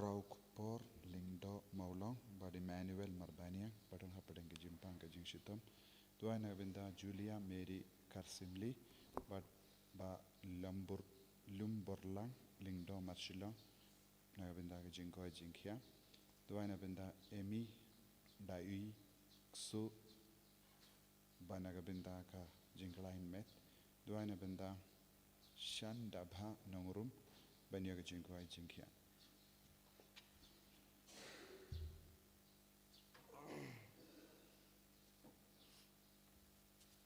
Raukpor Lingdo Maulong Bad Emmanuel Marbania Badon Hapadeng Jimpang Kajing Shitam Tuan Avinda Julia Mary Karsimli Bad Ba Lumborlang Lingdo Marshilong Navinda Kajinko Jinkia Tuan Avinda Emi Dai Ksu Banagabinda Ka Jinklain Met Tuan Avinda Shandabha Nongrum Banyaga Jinko Jinkia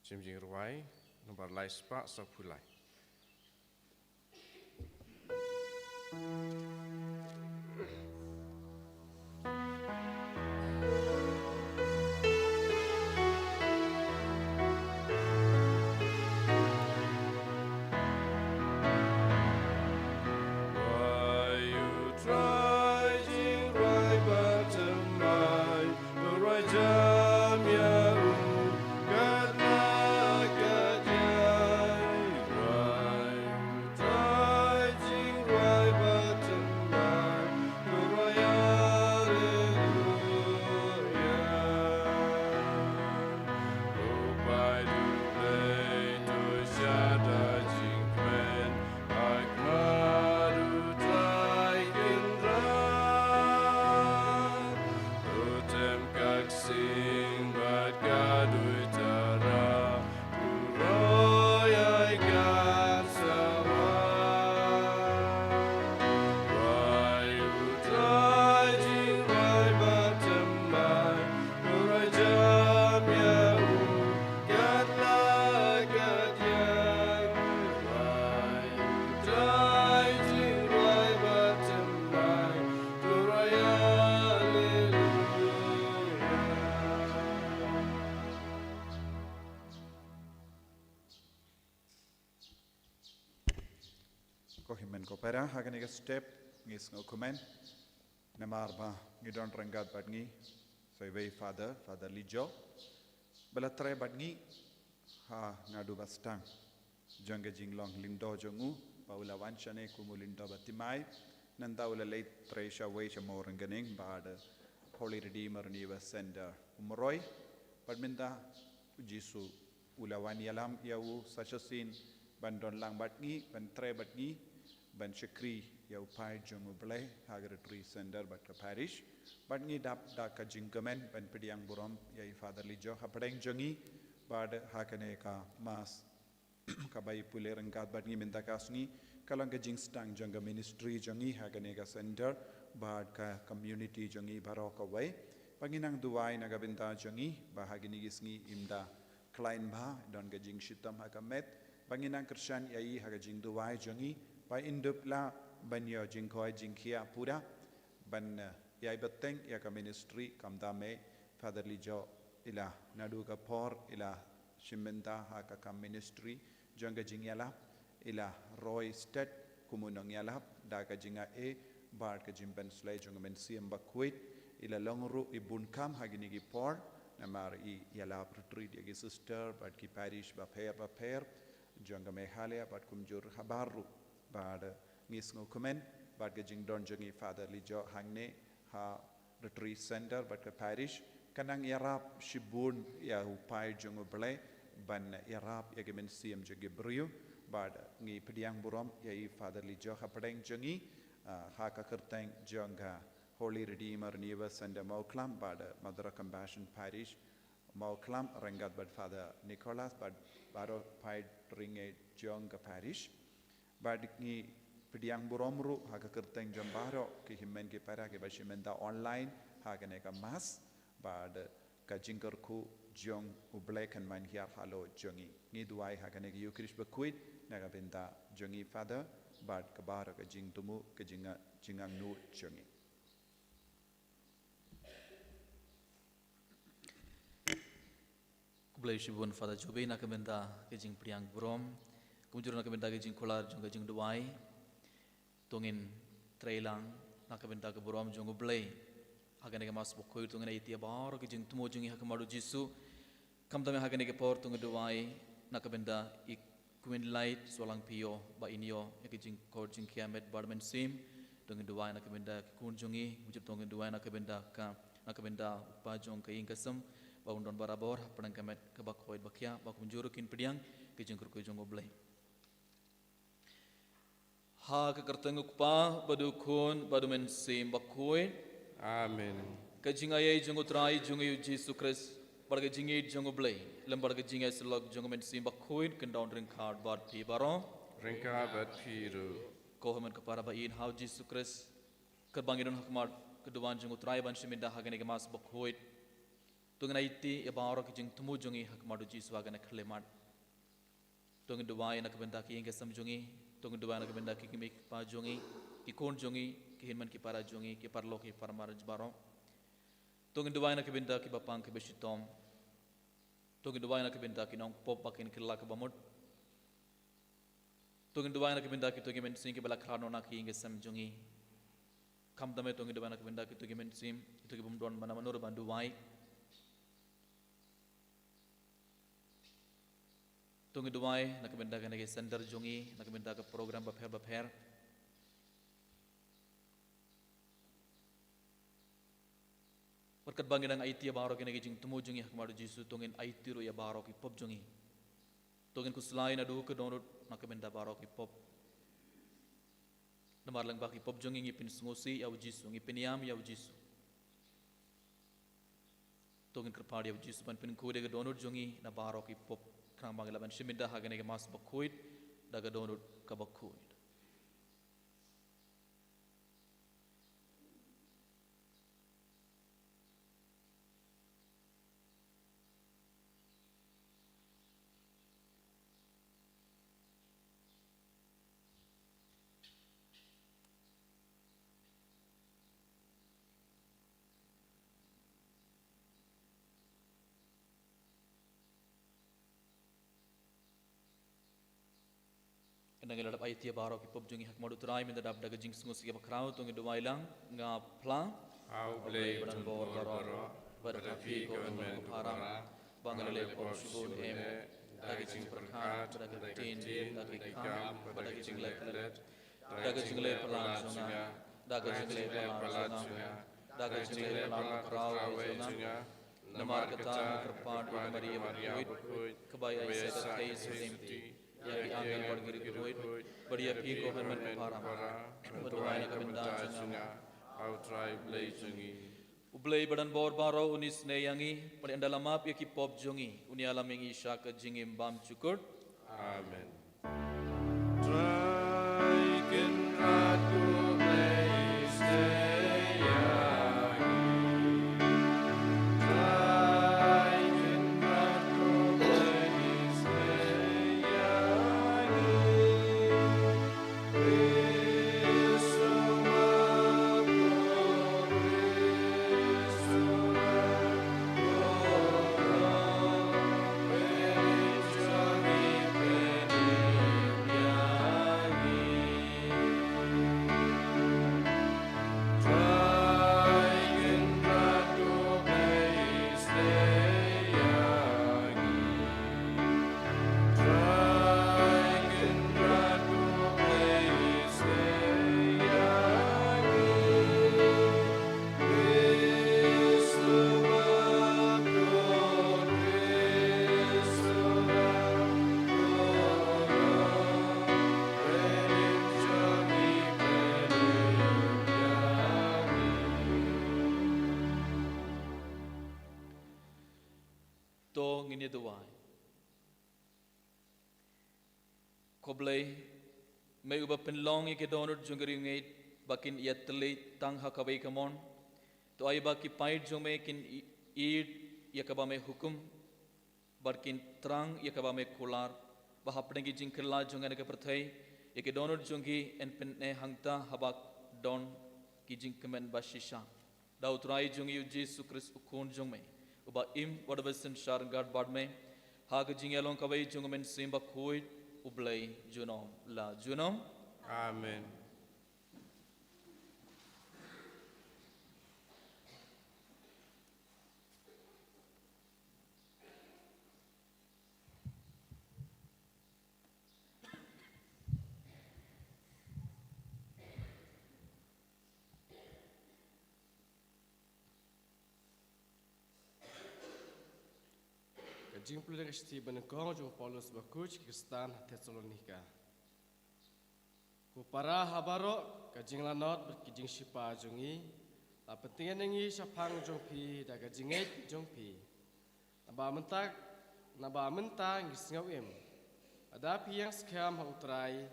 Jim Jing Ruai, nomor lai sepak sepulai. Kopera haganiga step ngis ngokumen namar ba ngidon renggat badngi soiwei father lijo belatre badngi ha ngadu bastang jangga jinglong lingdo jongu paula wanchane kumulindo batimai nanda ula late tresha wei chamor nganing bad holy redeemer niwa sender umroi badminda jisu ula wan yalam yau sachasin bandon lang badngi bantre badngi ban Shakri yau pai jongu blai hagar tree sender but parish but ni dap da ka jingamen ban pediang burom yai father lijo hapadeng jongi bad hakane ka mas ka bai pule rengkat but ni minta kasni kalang ka jingstang jonga ministry jongi hakane ka center bad ka community jongi barok away panginang duwai nagabinta jongi bahagini gisngi imda klein ba don ka jing shitam hakamet panginang krisyan yai hagajing duwai jongi Pai indup la banyo jingkoi jingkia pura ban yai beteng ya ka ministry kamdame father lijo ila nadu ka por ila shimenta ha ka ministry jonga jingyala ila roy state kumunong yala da ka jinga e bar ka jimben slay jonga men siam bakwit ila longru ibun kam hagini gi por namar I yala retreat ya sister but ki parish ba pair jonga mehalaya but kumjur habaru bad ngis ngokumen bad gajing don jongi father lijo hangne ha retreat center but ka parish kanang yarap shibun ya upai jongo blai ban yarap ya gemen siam jogi brio bad ngi pediang burom ya father lijo hapadeng jongi ha ka kerteng jonga holy redeemer niwa sender mauklam bad mother compassion parish mauklam rengat bad father Nicholas bad baro pai ringe jonga parish bad ni pediang buromru haga kerteng jambaro ki himmen ki para ki bashimenta online haga ne ka mas bad ka jingkerku jong ublek kan man hiar halo jongi ni duai haga ne ki yukrish bakuit naga benta jongi father bad ka bara ka jing tumu ka jingang nu jongi kublai shibun father jobe na ka benta ki jing priang burom Kumjur nak benda ke jing kolar jong ke jing duai, tungin trailang nak benda ke buram jong ublay, agan ke mas bukoi tungin ay tiya bar ke jing tumo jong ihak maru jisu, kam tame agan ke por tungin duai nak benda ik kuin light solang pio ba inyo ke jing kor jing kiamet barmen sim, tongin duai nak benda kunjungi ucap tongin duai nak benda ka nak benda upajong ke ingkasem baun don barabor padang kamet ke bakoid bakya bakum jurukin pediang ke jengkur ke jong oblai ha ke kertenguk pa badukun badumen sim bakoid Amen. ke jingayai jong utrai jong Yesus Kristus barga jingi jong oblai lembar ke jingai selok jong men sim bakoid ke down ring card bad pi baro Ringka bat piru. kohaman kepara bain hau Yesus Kristus kerbanginon hakmat keduan jong utrai ban siminda hagane ke mas bakoid tungin aiti ya baro ke jing temu jongi hakmadu Yesus hagane khlemat tungin duai nak benda ki ingke samjongi tungin duai nak benda ki kimik pa jongi ki kon jongi ki hinman ki para jongi ki parlo ki parmaraj baro tungin duai nak benda ki bapang ki besitom tungin duai nak benda ki nong pop bakin killa ke bamut tungin duai nak benda ki tungin men sing ki bala khrano nak ki ingke samjongi kam dame tungin duai nak benda ki tungin men sim itu ki bumdon mana manur bandu wai tungin duai nak benda kan lagi sender jongi nak benda ke program bapher berkat bangin ang IT ya baro kan lagi jing temu jongi hakmadu Yesus tungin IT ro ya baro ki pop jongi tungin kuslain adu ke download nak benda baro ki pop namar lang baki pop jongi ngipin sungusi ya Yesus ngipin yam ya Yesus tungin kerpadi ya Yesus pan pin kude ke download jongi na baro ki pop krang banglaban shiminda hagane ke mas bakuit daga donut ka bakuit Nang iladap ay tiya baro ki pop jongi hakmadu turai minda dab daga jing sungus ki bakrao tungi dumailang nga pla Au blei badan bor baro pada kafi ko men ko parang bangalale pop shubun em daga jing perkha daga tin daga kam daga jing let daga jing le palang sunga daga jing le palang sunga daga jing le palang krao sunga namar kata kerpad Maria Bakuit kebaya isa kai simti ya ki angel bargiri kuit bariya pi ko man para berdoa nak benda sunga Au try blei jungi. ublei badan bor baro unis ne yangi pada andalama pi ki pop jongi uni alam yang isya ke jingim bam cukur Amen. Traiken ratu blei steyangi. Traiken ratu blei steyangi. Risuma to ngini duai koblei me uba penlong ke donut jungri ngait bakin yatli tang hakabai kamon to ai baki pait jome kin id yakaba me hukum barkin trang yakaba me kular bahapne ki jingkla jungane ke perthai ke donut jungi en penne hangta habak don ki jingkemen bashisha dautrai jungi Yesus Kristus ukun jongme uba im wadabasen shar gad badme hag jingelong kabai jungmen simba khuit ublai junom la junom Amen. jing pulih ke sti benekong jong Paulus bakuj Kristan Thessalonika. Ku para habaro ke jing lanot berkijing sipa jongi, la pentingan nengi syapang jong pi da ke jinget jong pi. Naba mentak ngis ngawim. Ada pi yang skam hau trai,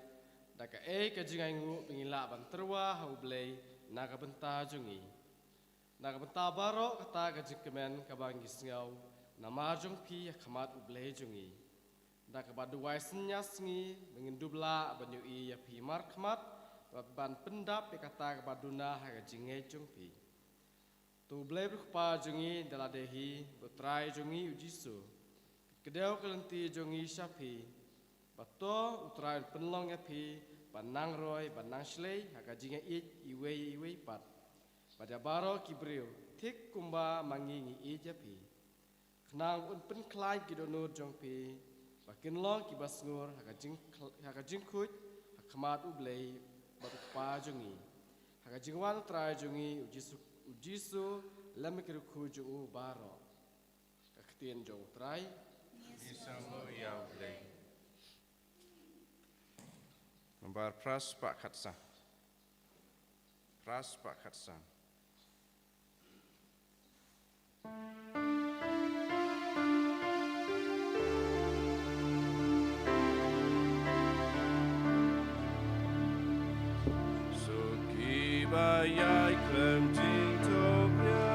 da ke ke jingai ngu pengilak banterwa hau blay na ke benta jongi. Na ke benta baro kata ke jing kemen kabang ngis ngaw, nama jong pi kamat ublay jongi. Da ke badu waisen nyasngi mengendubla banyui ya pi mar kamat ban pendap kata ke baduna ha ke jingai jong pi. Tu blay berkupa jongi daladehi betrai jongi ujisu. Kedau kelenti jongi syapi. Bato utrai penlong ya pi banang roy banang slay ha ke jingai iwe pat. Pada baro kibriu tik kumba mangingi ya pi. Kenang un penklai kidonur jong pi. Bakin long kibas ngur haka jingkut hakamat ublay berkupa jongi. Haka jingwan trai jongi ujisu lemikir kuju baro. Kaktian jong trai. Isanggo yau blay. Membar pras pak khatsa. Pras pak khatsa. Suki bayai klem jing topnya.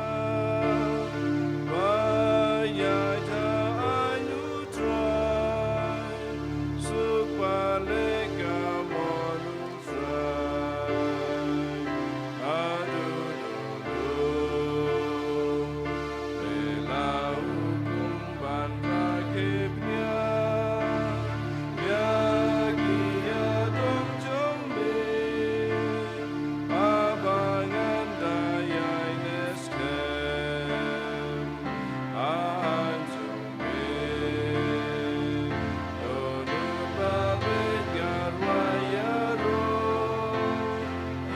Bayai ta anu trai. Suk balik amonu trai. Aduh Lela hukum ban rakibnya. Yagi adong jombe. Abangan dayai neskem. Aan jombe. Donu babit garwaya ro.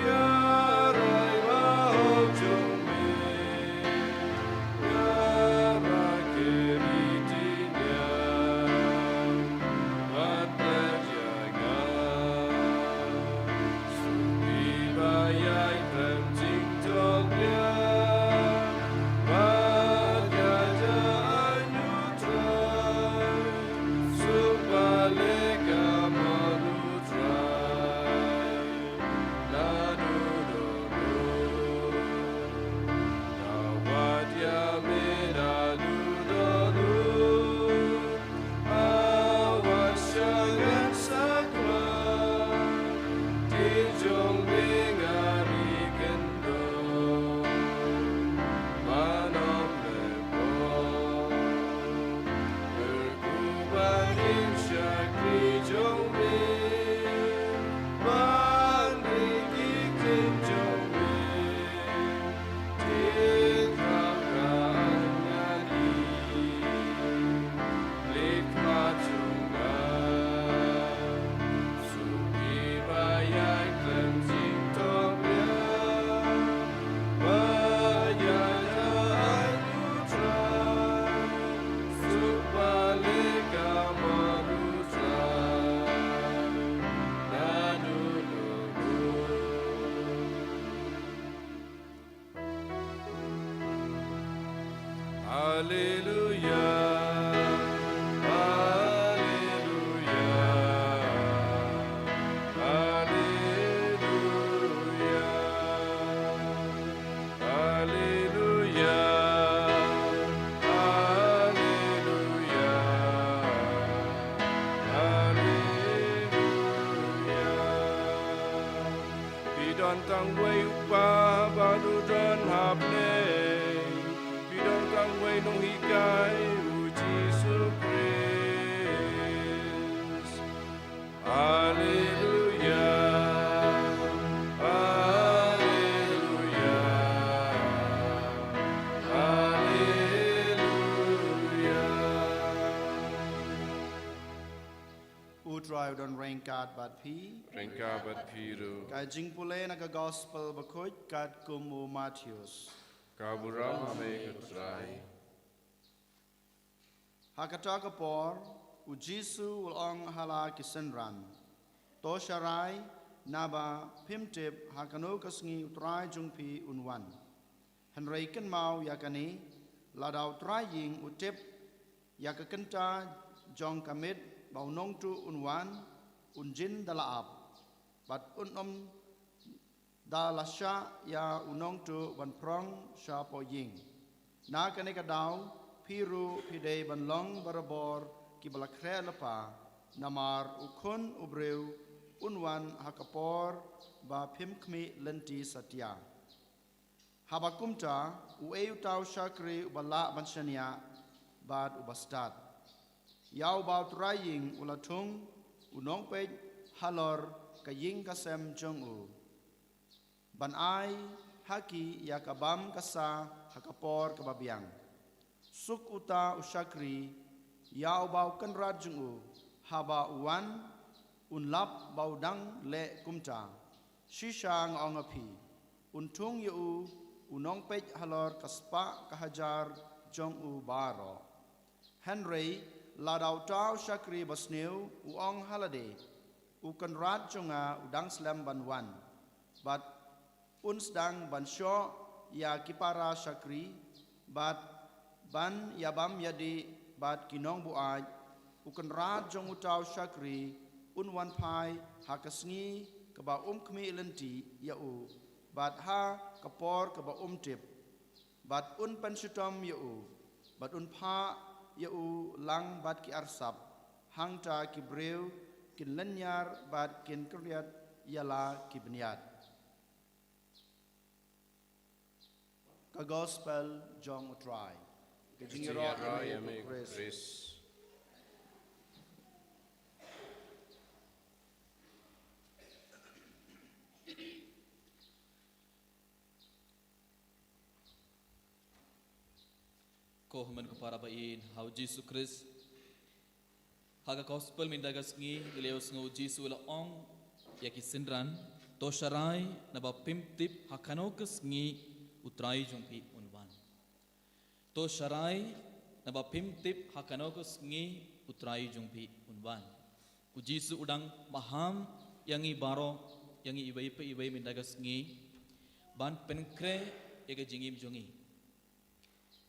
Yarai mahok jombe. Yara kiritinya. Rat berjaga. Supi bayai klem jing toknya. Bagada anu trai. Suk balik amanu trai. Nadu dodo. Dawat ya medadu dodo. Awas jangan sakwa. Tijong bingari kendo. Manom lepo. Berkubang insyak tijong bing. Bandri kikin jong bing. Tikrap nyadi. Likmat jungga. Supi bayai klem jing topnya. Bayai anu trai. Suk balik amanu trai. Nadu dodo. Haleluya. Haleluya. Haleluya. Haleluya. Haleluya. Haleluya. Bidon tang wei upa badu dran hapne. Bidon tang wei nong hikai uji supris. Haleluya. Haleluya. Haleluya. Utrai udon rengkat bat pi. Rengkabat piru. Kai jing pule na ka gospel bakuj kat kumu Matius. Kaburam ame ketrai. Hakata kapor ujisu ulong hala kisenran. To sharai naba pimtip hakano kasngi utrai jungpi unwan. Henry ken mau yakani ladau trying utip yakakenta jong kamit bau nong tu unwan unjin dalaap. Bat unom dalasya ya unong tu ban prong sya po ying. Na kani kadau piru pidei ban long barabor ki balakre lepa namar ukun ubreu unwan hakapor ba pimkmi lenti satya. Habakumta ueu tau syakri ubala bansyania bad ubastad. Yau bau traying ulatung unong pej halor kaying kasem jongu. Ban ai haki yakabam kasa hakapor kababiang. Suk uta usyakri yau bau kenrat jongu haba uwan unlap bau dang le kumta. Shisha ngong api untung yu unong pej halor kaspa kahajar jong u baro. Henry ladau tau syakri basniu uong halade ukan rat jonga udang slam banwan. Bat unsdang ban syo ya kipara syakri bat ban yabam yadi bat kinong buaj ukan rat jong utau syakri unwan pai hakasngi keba kmi lenti yau bat ha kapor keba tip bat un pensutom yau bat un pa yau lang bat ki arsap hangta ki breu kin lenyar bat kin kriat yala ki bniat. Ka gospel jong utrai kejingiro Yame Chris. Chris. Ko human ko para bain how Jesus Christ haga gospel mindagas ngi ileos ngo Jesus la ong yaki sindran to sharai na ba pimtip hakanokas ngi utrai jungpi unwan to sharai na ba pimtip hakanokas ngi utrai jungpi unwan ku Jesus udang maham yangi baro yangi ibai mindagas ngi ban penkre yaga jingim jungi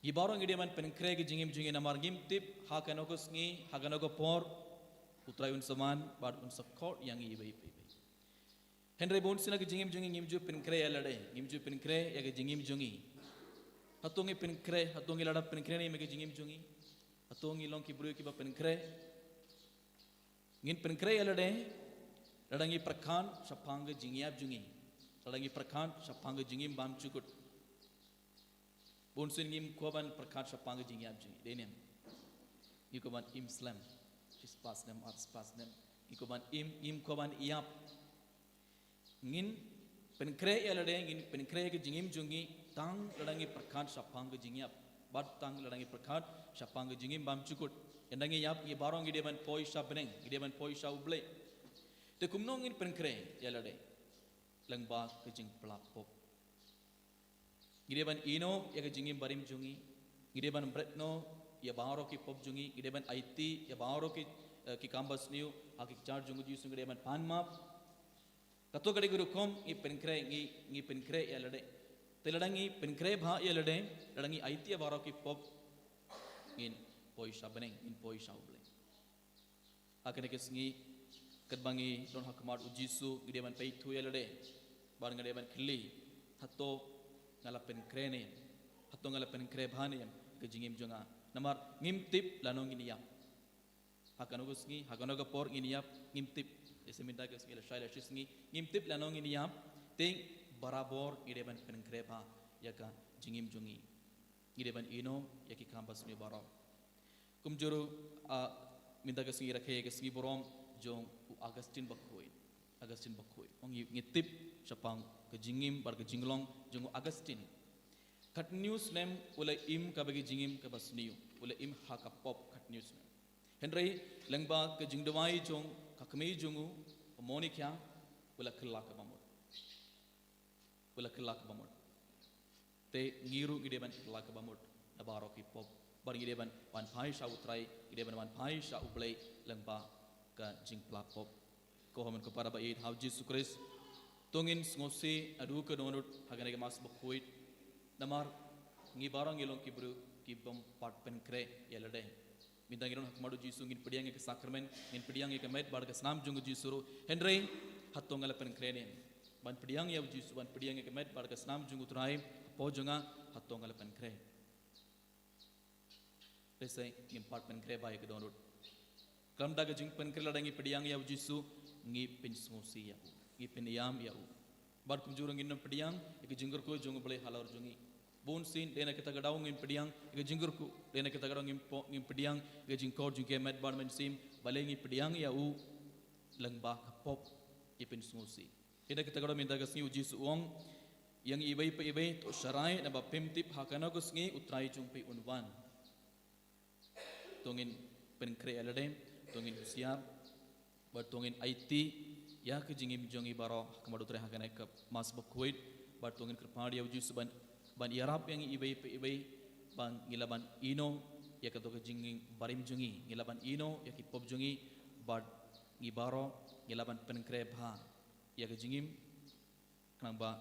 Gibarong ide man penkre ke jingim namar gim tip hakanokos ngi hakanoko por utrai un saman bad un sakor yang ibai. Henry bon sina ke jingim ngimju penkre ya lade ngimju penkre ya ke jingim jungi hatungi penkre hatungi lada penkre ni me ke jingim jungi hatungi long ki bru ki ba penkre ngin penkre ya lade ladangi prakhan sapang jingiap jungi ladangi prakhan sapang jingim bam cukut Bonsun ngim koban perkat sapang jingyap jingi denem. Ikoban im slam. Is pas nem ars pas nem. Ikoban im koban iap. Ngin penkre elade ngin penkre ke jingim jungi tang ladangi perkat sapang jingyap. Bad tang ladangi perkat sapang jingim bam cukut. Endangi yap ye barong gideban poi sabeneng, gideban poi sauble. Te kumnong ngin penkre elade. Langba ke jing pelapop. Gideban ino ya ke jingim barim jungi, gideban bretno ya baro ki pop jungi, gideban IT ya baro ki kambas new, hakik char jungu jusu gideban pan map. Kato kade guru kom i penkre ngi penkre ya lade, teladangi penkre bha ya lade, ladangi IT ya baro ki pop ngin poi sabeneng, ngin poi sauble. Akene kesngi kadbangi don hakmar ujisu gideban peitu ya lade, barang gideban kili, hato ngalapen krene atau ngalapen krebhane ke jingim jonga namar ngimtip lanong iniyap hakanugus ngi hakanoga por iniyap ngimtip eseminta ke skela shaila shisngi ngimtip lanong iniyap ting barabor ideban pen krebha yaka jingim jongi ideban ino yaki kambas ni baro kumjuru minta ke singi rakhe ke singi borom jong Augustine Bakhoi ong ngitip sapang ke jingim bar ke jinglong jong Augustine kat news nem ulai im ka bagi jingim ka basniu ulai im ha ka pop kat news nem henry lengba ke jingdawai jong ka kami jongu monikya ula khilla ka bamot te ngiru gide ban khilla ka bamot na baro ki pop bar ngide ban wan phai sha utrai ngide ban wan phai sha ublei lengba ka jing plapop ko homen ko para ba it how Jesus Christ tongin ngosi adu ke donut hagane ke mas bakuit namar ngi barang ngilong kibru kibom part pen kre yelade minta ngiron hakmadu jisu ngin pediang ke sakramen ngin pediang ke met bar ke snam jung jisu henry hatong ngala pen kre ne ban pediang ya jisu ban pediang ke met bar ke snam jung utrai po junga hatong ngala pen kre desai ngin part pen kre bai ke donut kam daga jing pen kre ladangi pediang ya jisu ngi pin ngosi ya ngi pin yam ya bar kum jurang ngin pediang ke jinggur ko jung boleh halor jungi bon sin dena kita gadau ngin pediang ke jinggurku dena kita gadau ngin pediang ke jingkor jingke met bar men sim balengi pediang ya u lengba pop ipin sungusi dena kita gadau minta ke singu jisu uang yang ibai pe ibai to syarai na ba pimtip hakana ko sngi utrai jumpi unwan tongin penkre alade tongin siap bar tongin IT ya ke jingim jongi baro kamadu tre hakana ke mas bakuit bar tongin kerpadi ya jisu ban Arab yang ibai ban ngilaban ino ya kato ke jinging barim jungi ngilaban ino ya ki pop jungi bad ngibaro ngilaban penkre bha ya ke jingim kanang ba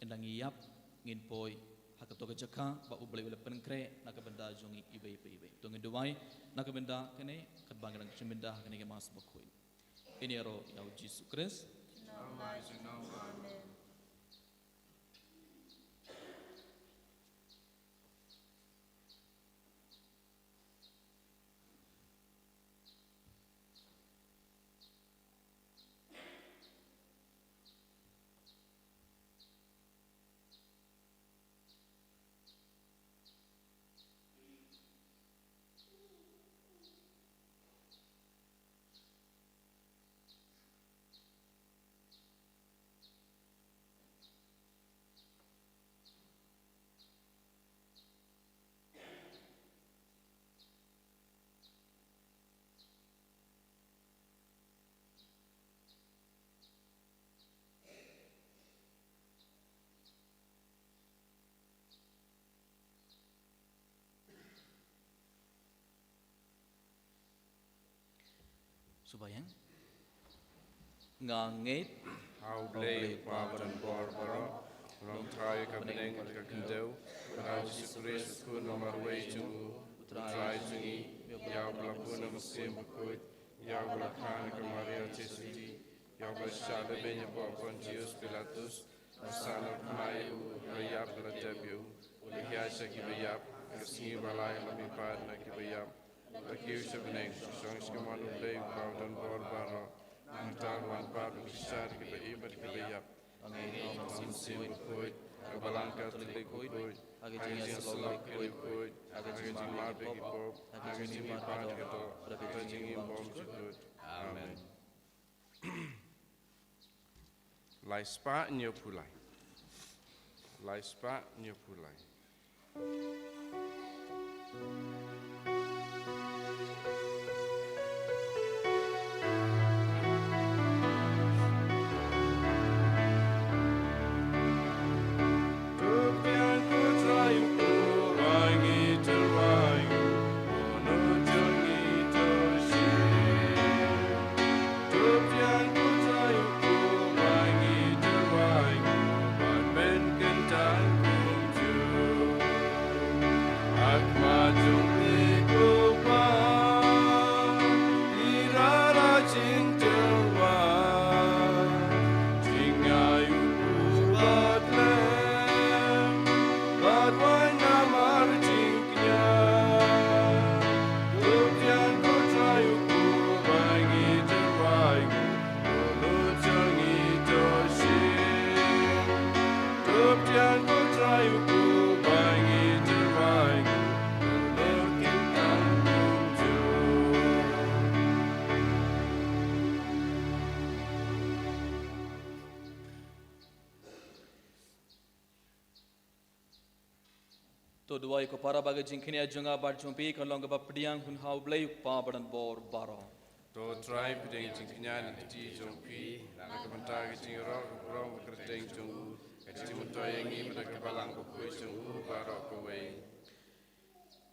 endang yap ngin poi hakato ke jaka ba ublai ule penkre nak benda jungi ibai to ngin duai nak benda kene kat bangrang chimenda kene ke mas bakoi ini ro ya Jesus Christ subayang ngangit How blame Babadan Barbara, long try Kabanang at Kakindel, without disgrace, could no matter way to try to eat, Yablapuna Muslim Bakut, Yablakan Maria Tisiti, Yabla Benya Pontius Pilatus, the son of Mayu, Rayabla Debu, the Yashaki Bayap, Kasni Balai, Lamipad, Nakibayap, accused of an anxious songs come on to play Babadan Barbara. Angtan wan part besar kita ibat kita yap. Angin sim kuit, kebalangka telik kuit, agak jing selok kuit, agak jing mar begi pop, agak jing part kita, agak jing bom cukup. Amen. Lai spa nyo pulai. Lai spa nyo pulai. To duai ko para baga jingkini ajunga bar jumpi kan long ba pediang hun hau blai pa badan bor baro To try pedeng jingknya nanti jumpi, nak kebentar jing roh roh kerjeng jung, kerja mutoyengi mereka balang buku jung barok kowe.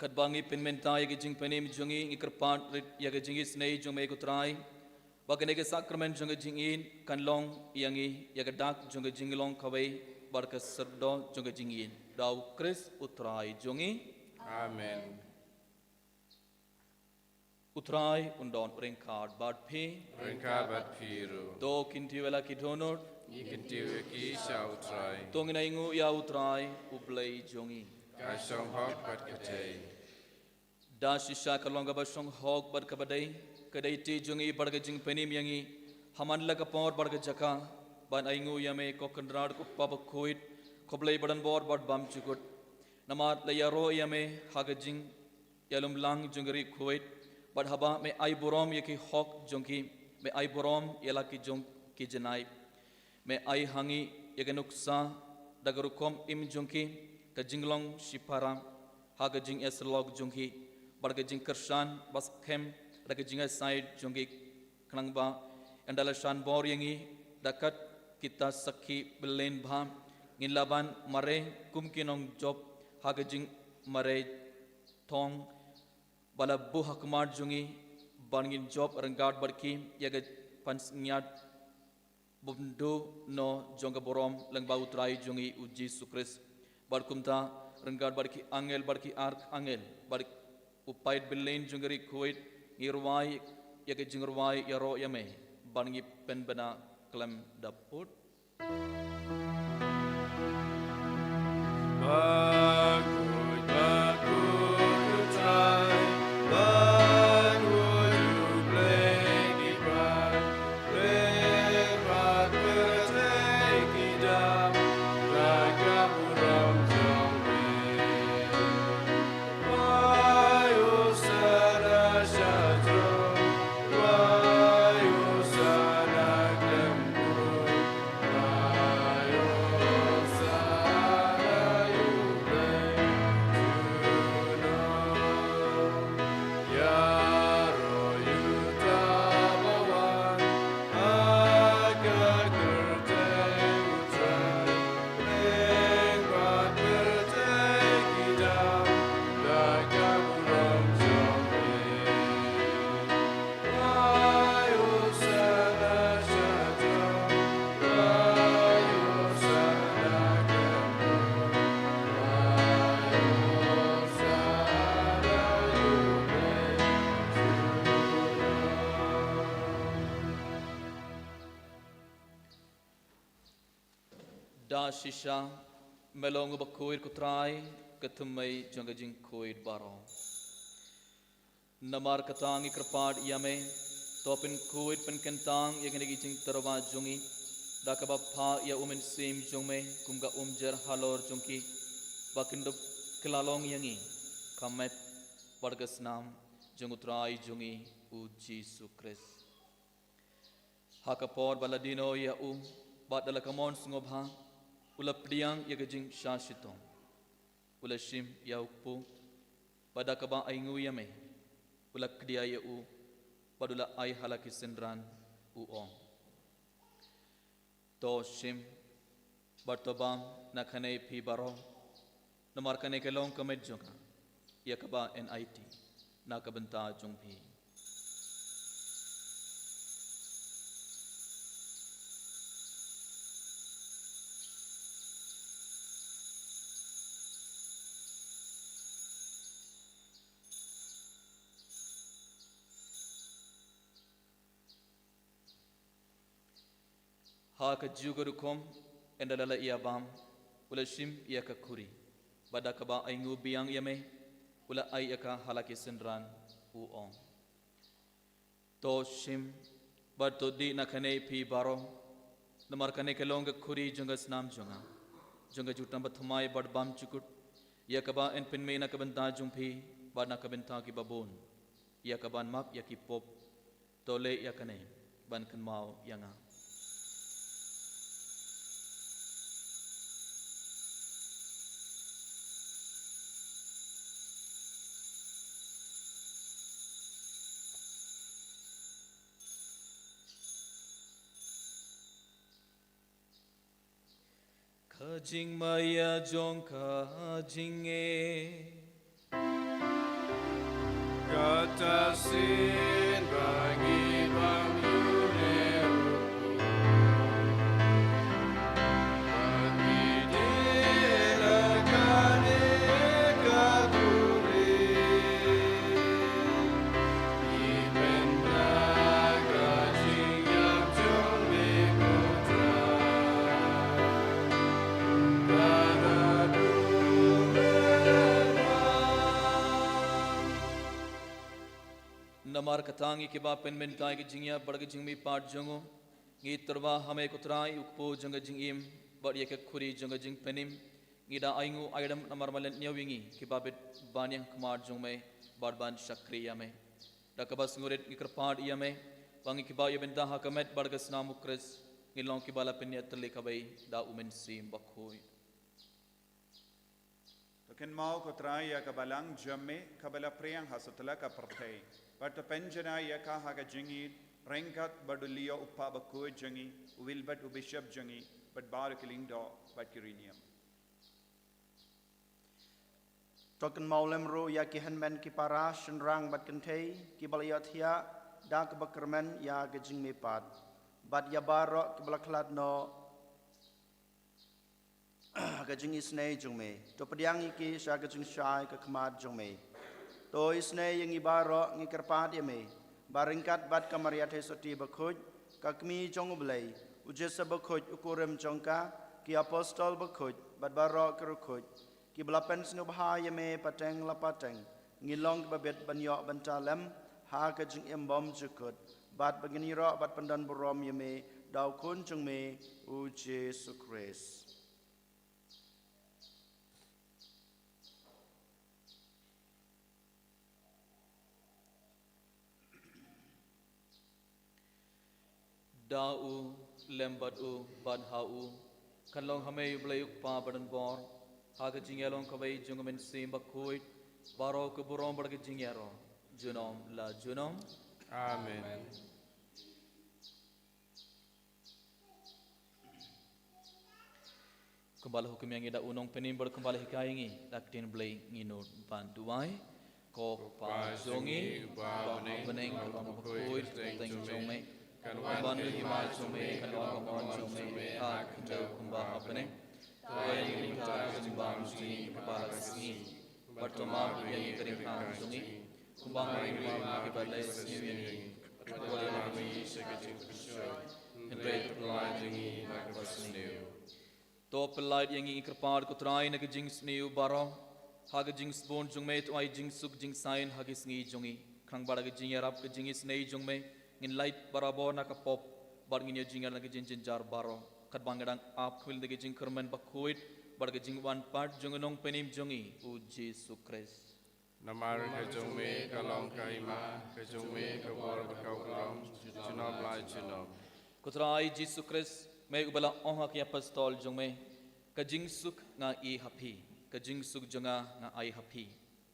bangi penmenta ya gijing penim jungi ikerpat ya gijing isnei jung me kutrai bagane ke sakrament jung gijing in kanlong yangi ya gadak jung gijing long kawai barka serdo jung gijing in dau Kris utrai jungi Amen. utrai undon ringkard bad phi Ringkard bad piru. do kinti wala ki donor Ikintiwe ki shautrai. tongina ingu ya utrai ublei jungi Kai song hok bad katei. da shisha kalonga basong hok bad kabadai kadai ti jungi barga jing penim yangi haman laga por barga jaka ban aingu yame ko kandrad ko papa khoit khoblei badan bor bad bam chukut namat layaro yame haga jing yalum lang jungri khoit bad haba me ai borom yaki hok jongki me ai borom yala ki jong ki janai me ai hangi yaganuksa dagarukom im jongki ka jinglong shipara haga jing eslog jongki barga jing kershan bas kem daga jing side jongki knangba endala shan bor yangi dakat kita sakhi belen bham ngilaban mare kumkinong job haga jing mare thong bala bu hakmar jungi bangin job rangad barki yaga pansnyat bumdu no jonga borom langba utrai jungi uji sukris barkumta rangad barki ark angel bark upait belen jungari kuit ngirwai yaga jingirwai yaro yame bangi penbena klam daput da shisha melong bakuir kutrai ketumai jonga jing kuir baro namar katang ikrpad yame topin kuir pen kentang yagene jing terwa jungi da kabab pha ya umen sim jongme kumga umjer halor jongki bakindo kelalong yangi kamet bargasnam jongutrai jungi uji sukres hakapor baladino ya badala kamon sngobha ula priang yagajing shashitong ula shim yaukpu pada kaba aingu yame ula kdia ya padula ai halaki sendran ong to shim bartobam nakhane phi baro namar kane kelong kamet jonga yakaba NIT nakabanta jongphi haka jugarukom endalala iabam ula shim yaka kuri badaka ba aingu biang yame ula ai yaka halaki sendran ong to shim barto di nakhane phi baro namar kane kelong kuri junga snam junga jutam bathmai badbam chukut yakaba en pinme nakabanta jungphi badna kabanta ki babon yakaban map yaki pop tole yakane ban kanmao yanga Kajing maya jong kajing Katasin bagi bang Yuneu bagi dilakane kaduri ibenda gajing yang jong bekotra kadadu नमार कतांगी के बाप pen mentai के जिंगिया बड़ के जिंग में पाट जंगो गी तरवा हमें कुतराई ukpo जंग जिंगिम बड़ ये के खुरी जंग जिंग पेनिम गिदा आइंगु आइडम नमार मलन न्यविंगी के बाप बानिया कुमार जंग में बड़ बान शक्रिया में डकबस ngurit ngi kerpaat ia me bangi ke ba ye benda hakamet bड़ के स्नाम उक्रेस ngilong ke bala penya terle kabai da umen sim bakhoi Token mau kotrai ya kabalang jamme kabala priang hasutla ka perthai. But the penjana ya ka haga jingi rengat badulia uppa bakoi jangi wilbat ubishap jangi but barakiling do but kirinium. Token maulem ro ya ki hanmen ki para shenrang bat kentei ki balayathia dak bakermen ya ke jing me pat. Bat ya baro ki balaklat no ke jing isnei jung me. To pediang iki sha ke jing shai ke kemad jung me. To isnei yang ibaro ngi kerpat ya me. Baringkat bat kamariat hesoti bakuj kakmi jong ublei. Ujesa bakuj ukurem jongka ki apostol bakuj bat baro kerukuj. Ki belapen snubha ya me pateng la pateng. Ngilong babet banyok bantalem ha ke jing embom jukut. Bat begini ro bat pandan borom ya me dau kun jung me u Jesu Christ. Dau lembat u bad hau kanlong hame yublay ukpa badan bor haga jingelong kabai jungamen sim bakhoi baro ke borom bad ke jingero junom la junom Amen. Kembali hukum yang ida unong penim berkembali hikaingi daktin blay ngino bantuai ko pa zongi ba beneng bakhoi teng jome kan wan himal jome kan wan jome ak do kumba hapene toy ni ta jimbang ji kepala singi bertoma yang kering hang zongi kumbang ring ma ke balai singi boleh mami sekecil kecil hendrai pelai jingi nak basniu to pelai yang ingi kerpad kutrai nak jing sniu baro hag jing spon jungme to ai jing suk jing sain hagis ngi jongi khang bara jing yarap ke jing snei jungme ngin light barabo nak pop bar ngin jing nak jing jar baro kat bangadang ap khwil de jing kermen bakhuit bar jing wan part jungonong penim jongi u Jesu Christ Namar kejongme kalong kaima kejongme kebor bakau kalong junom lai junom. Kutrai Jesu Christ me ubala onha ki apostol jongme kajing suk nga I happy kajing suk jonga nga ai happy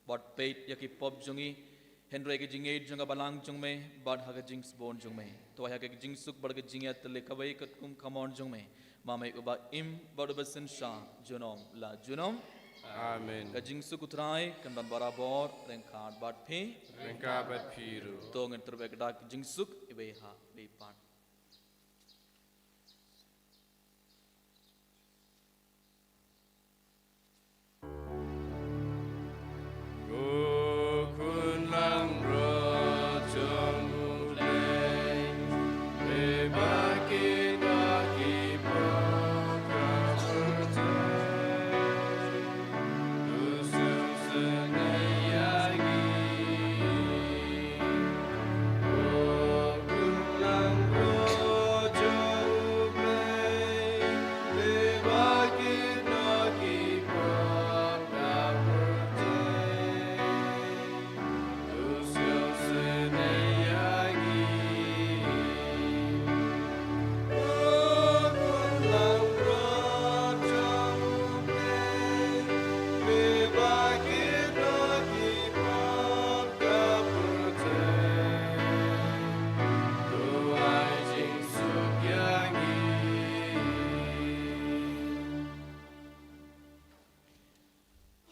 bot peit yaki pop jongi Henry ke jing aid jonga balang jongme bad ha jing spon jongme to ha ke jing suk bar ke jing ya tele kabai kat kum kamon jongme mamai uba im bad basin sha junom la junom Amen. kajing suk utrai kan ban barabor rengkat bad phe Rengka bat piru. to ngan terbek dak jing suk ibe ha be pat Kun lang rojong ulay Bebaki baki poka percay Usul senayagi Kun lang rojong ulay Bebaki baki poka percay Usul senayagi Kun lang rojong ulay Bebaki baki poka percay Tuai jing sukyagi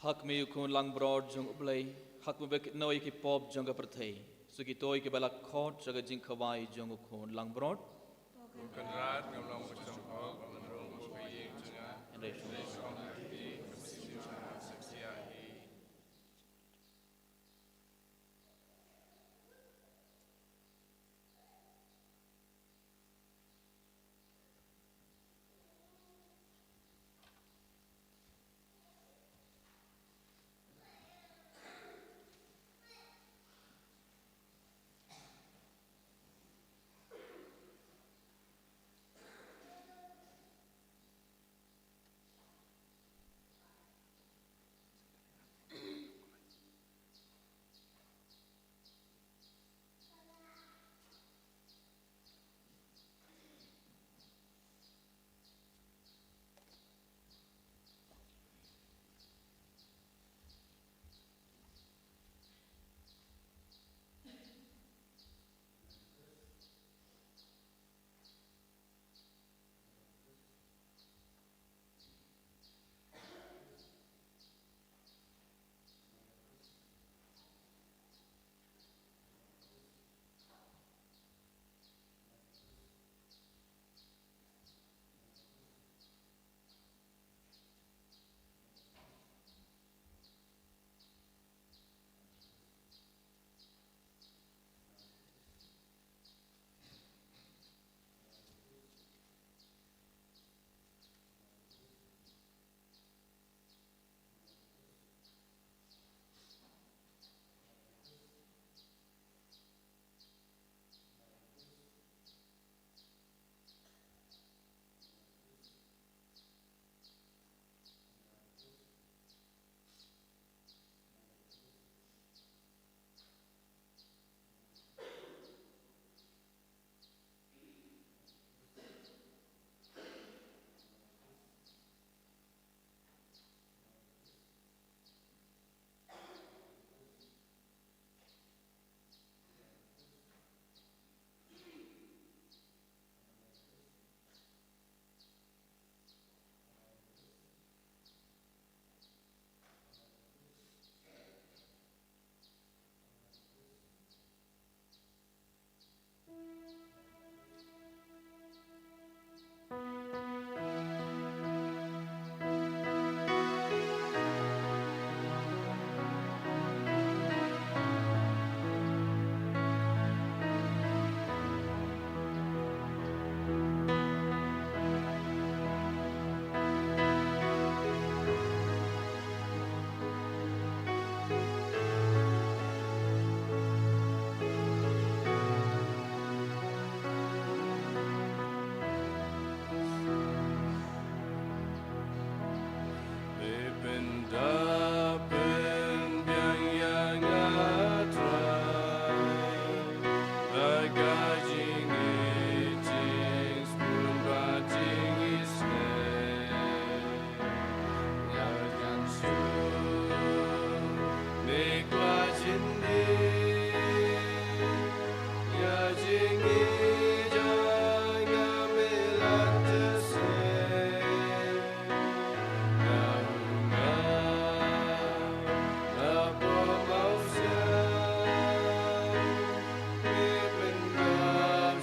hak me yukun lang broad jong ublay hak me bek noi ki pop jong ka prathei su ki toi ki bala khot jaga jing khawai jong khon lang brot Bukan rat ngomong macam hok menurung mukaying cenga. and I shall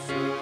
Sure.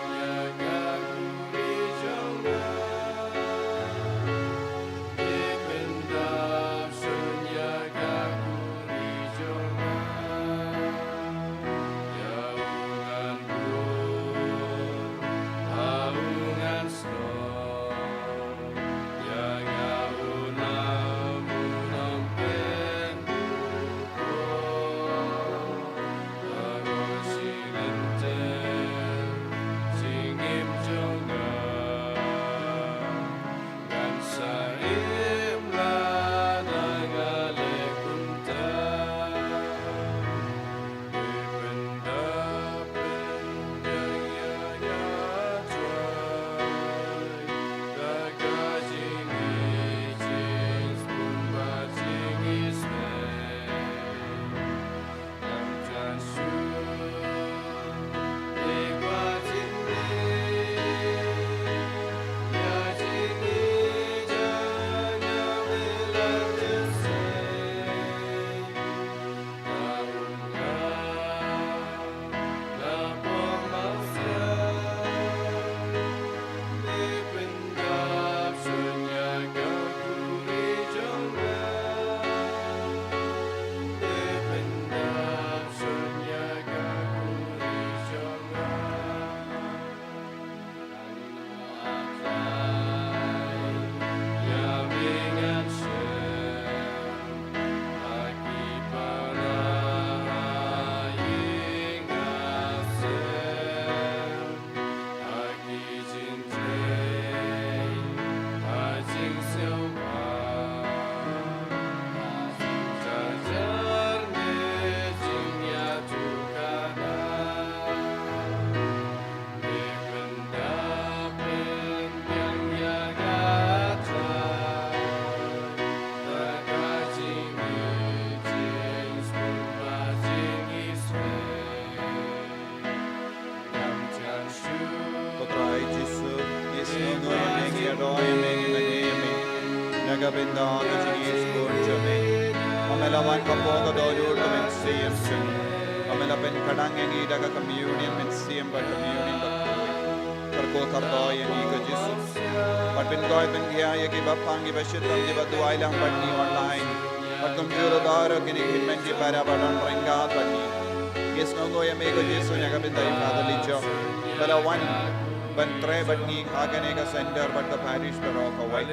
doy me ngene me naga binda ka jini sport jame amela wan ka poga doyu to men siem sin amela ben kadang ngi daga communion men siem ba communion ba karko kardoy ngi ka Jesus but ben goy ben gya ye ki ba pangi ba shitam ki ba duai lang ba ni online but tum juro daro kini himmen ki para ba don renga ba ni yes no goy me ka Jesus naga binda Father Lijo bala wan ban tre ban ngi agane ka center but the parish ba ro ka wai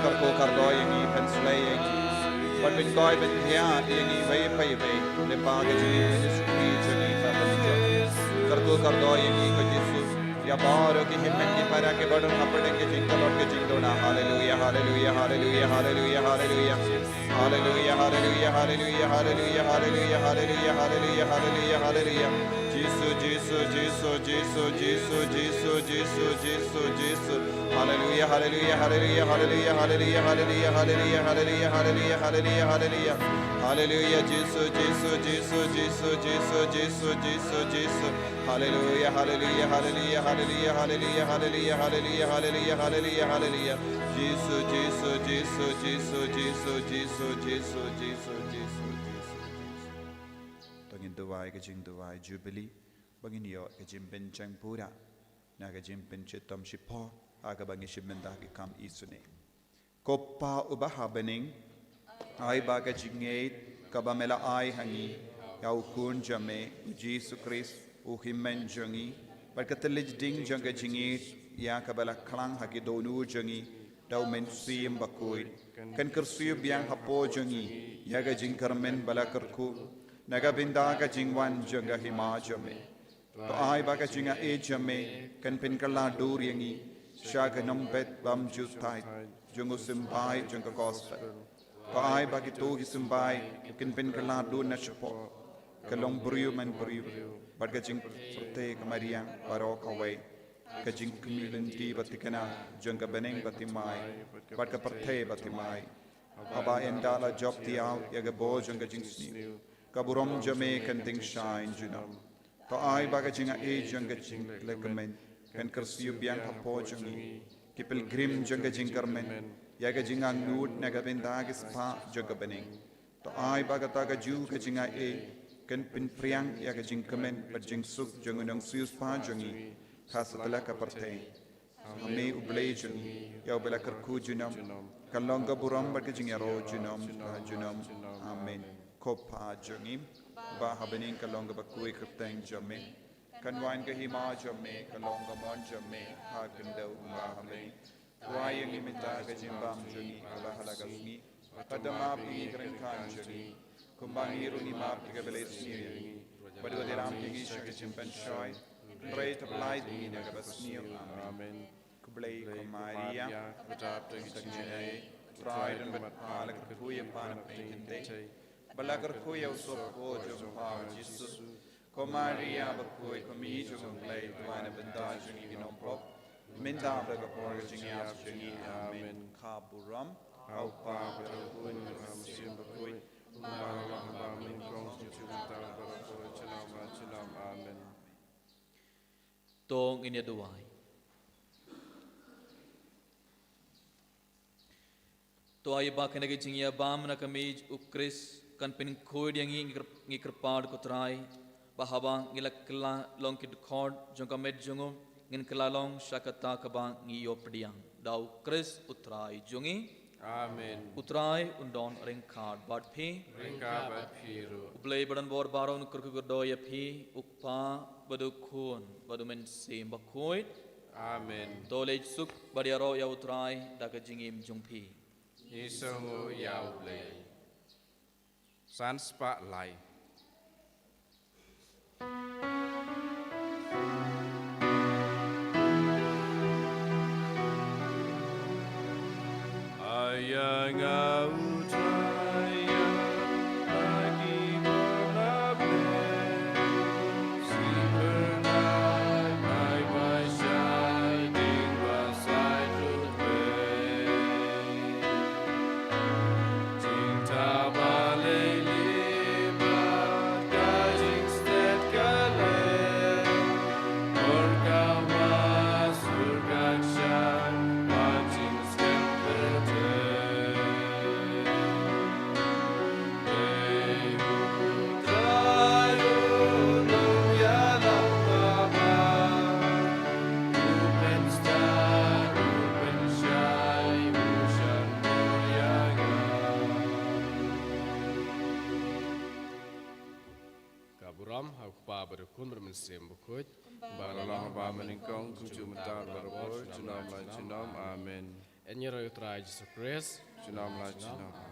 karko kardoy ngi penslay ngi but ben goy ben gya ye ngi vai pai vai le ba ga jini ministry jini Father Lijo karko kardoy ngi ka Jesus या बारो की हिम्मत की परा के बड़न अपने के जिंदा लौट के जिंदोना hallelujah hallelujah hallelujah hallelujah hallelujah hallelujah hallelujah hallelujah hallelujah hallelujah hallelujah hallelujah hallelujah hallelujah Jisshu Jisshu Jisshu Jisshu Jisshu Jisshu Jisshu Jisshu Jisshu hallelujah hallelujah hallelujah hallelujah hallelujah hallelujah hallelujah hallelujah hallelujah hallelujah hallelujah hallelujah Jisshu Jisshu Jisshu Jisshu Jisshu Jisshu Jisshu Jisshu hallelujah hallelujah hallelujah hallelujah hallelujah hallelujah hallelujah hallelujah hallelujah hallelujah Jisshu Jisshu Jisshu Jisshu Jisshu Jisshu Jisshu Jisshu Jisshu Tangin duwai ke jing duwai jubilee bangin yo ke jim ben chang pura na ke jim ben chitam shipo aga bangi shimenda ke kam isune koppa ubaha bening ai ba ke jingeit kabamela ai hangi yau kun jame Jesus Christ u himmen jangi barkatelij ding janga jingit ya kabala klang haki donu jangi dau men sim bakoi kan kersiu biang hapo jangi ya ga jingkarmen bala kerku naga binda ka jingwan janga hima jame to ai ba ka jinga e jame kan pin kala dur yangi shaga nombet bam jutai jungu simbai janga gospel to ai ba ki to simbai kan pin kala dur na chapo kalong buriu man buriu but ka jing prote kamariang baro kawai ka jing community batikana janga beneng batimai but ka parthe batimai aba endala job tiaw yaga bo janga jing sni kaburom jame kan ting shine junam to ai baga jinga e janga jing lekamen kan kersiu biang hapo jungi ki pilgrim janga jing karmen yaga jinga nut naga benda ke spa janga bening to ai baga ta ga ju ka jinga e kan pin priang yaga jing kamen but jing suk janga nang siu spa jungi khasatala ka parthe hame uble jungi ya bela karku junam kalonga buram ba ka jinga ro junam amen Kopa jangim ba habening kalonga ba kui krteng jame kanwain ka hima jame kalonga mon jame ha kandau ba habening wayang imita ka jimbam jangi ba halagasni padama pi kren khan jangi kumbangi runi map ka belesni padu diram ki shaka jimpan shoy pray to blind ni na ka basni amen kublai kumaria betap te jai pride and but palak kuya pan pente Balakar kuya usop ko jom pa Jesus ko Maria bakoi ko mi jom play tuana benda juni ginom pop minda baga por jini as jini amen kaburam au pa bakoi am sim bakoi ma min kong ju ta bakoi chilam amen tong inya duwai to ai ba kene ke jingya bam na kamij ukris kan pin khoi yang ngi kerpad ko trai bahaba ngilak kala long kid khod jong kamet jongo ngin kala long shakata ka ba ngi yopdiang dau kris utrai jongi amen utrai undon ring khad bat phi ringka bat phiru ublei badan bor baron kurku gordo ya phi ukpa badu khun badu men sim ba khoi amen tolej suk badiaro ya utrai daga jingim jong phi Yesungu yau lei San spotlight Ayang utraya lagi berlabe si pernah my shining beside the cinta balai libat gajing stet buram hau pa berkun bermensem bukut. Baralah ba meningkong kucu mentar barabor junam la junam amen. Enyero utrai Jesus Christ. Junam la junam.